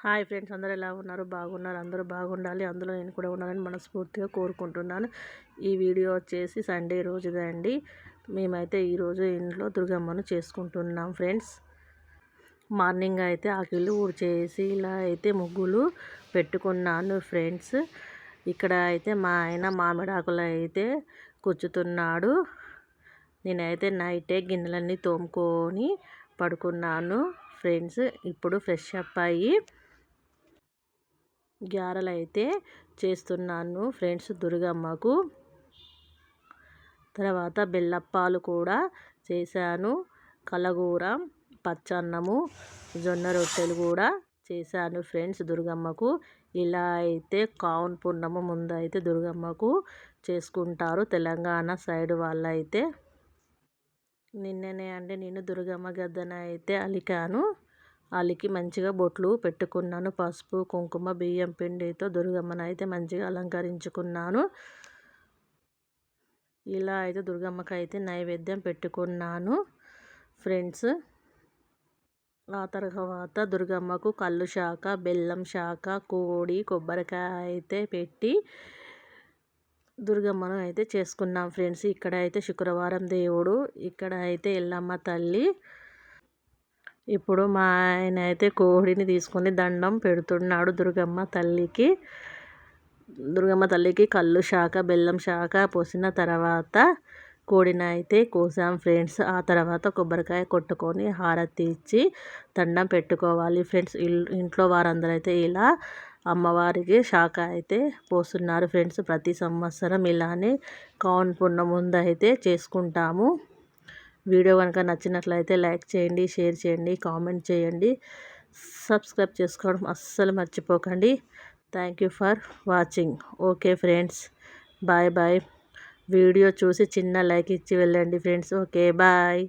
Hi friends, అందరూ ఎలా ఉన్నారు? బాగున్నారు. అందరూ బాగుండాలి, అందులో నేను కూడా ఉండాలని మనస్ఫూర్తిగా కోరుకుంటున్నాను. ఈ వీడియో వచ్చేసి సండే రోజుదే అండి. మేమైతే ఈరోజు ఇంట్లో దుర్గమ్మను చేసుకుంటున్నాం ఫ్రెండ్స్. మార్నింగ్ అయితే ఆకిళ్ళు ఊడ్చేసి ఇలా అయితే ముగ్గులు పెట్టుకున్నాను ఫ్రెండ్స్. ఇక్కడ అయితే మా ఆయన మామిడాకులు అయితే కూర్చుతున్నాడు. నేనైతే నైటే గిన్నెలన్నీ తోముకొని పడుకున్నాను ఫ్రెండ్స్. ఇప్పుడు ఫ్రెష్ అప్ అయ్యి గారెలు అయితే చేస్తున్నాను ఫ్రెండ్స్ దుర్గమ్మకు. తర్వాత బెల్లప్పాలు కూడా చేశాను. కలగూర, పచ్చన్నము, జొన్న రొట్టెలు కూడా చేశాను ఫ్రెండ్స్ దుర్గమ్మకు. ఇలా అయితే కావున పున్నము ముందు అయితే దుర్గమ్మకు చేసుకుంటారు తెలంగాణ సైడ్ వాళ్ళైతే. నిన్ననే అండి నేను దుర్గమ్మ గద్దెన అయితే అలికాను. అలికి మంచిగా బొట్లు పెట్టుకున్నాను. పసుపు, కుంకుమ, బియ్యం పిండితో దుర్గమ్మను అయితే మంచిగా అలంకరించుకున్నాను. ఇలా అయితే దుర్గమ్మకి అయితే నైవేద్యం పెట్టుకున్నాను ఫ్రెండ్స్. ఆ తర్వాత దుర్గమ్మకు కళ్ళు శాఖ, బెల్లం శాఖ, కోడి, కొబ్బరికాయ అయితే పెట్టి దుర్గమ్మను అయితే చేసుకున్నాం ఫ్రెండ్స్. ఇక్కడ అయితే శుక్రవారం దేవుడు, ఇక్కడ అయితే ఎల్లమ్మ తల్లి. ఇప్పుడు మా ఆయన అయితే కోడిని తీసుకొని దండం పెడుతున్నాడు దుర్గమ్మ తల్లికి. దుర్గమ్మ తల్లికి కళ్ళు శాఖ, బెల్లం శాఖ పోసిన తర్వాత కోడిని అయితే కోసాం ఫ్రెండ్స్. ఆ తర్వాత కొబ్బరికాయ కొట్టుకొని హారతి ఇచ్చి దండం పెట్టుకోవాలి ఫ్రెండ్స్. ఇంట్లో వారందరూ అయితే ఇలా అమ్మవారికి శాఖ అయితే పోస్తున్నారు ఫ్రెండ్స్. ప్రతి సంవత్సరం ఇలానే కావున పున్నమ ముందు అయితే చేసుకుంటాము. వీడియో కనుక నచ్చినట్లయితే లైక్ చేయండి, షేర్ చేయండి, కామెంట్ చేయండి, సబ్స్క్రైబ్ చేసుకోవడం అస్సలు మర్చిపోకండి. Thank you for watching. Okay friends, bye bye. Video చూసి చిన్న లైక్ ఇచ్చి వెళ్ళండి ఫ్రెండ్స్. Okay bye.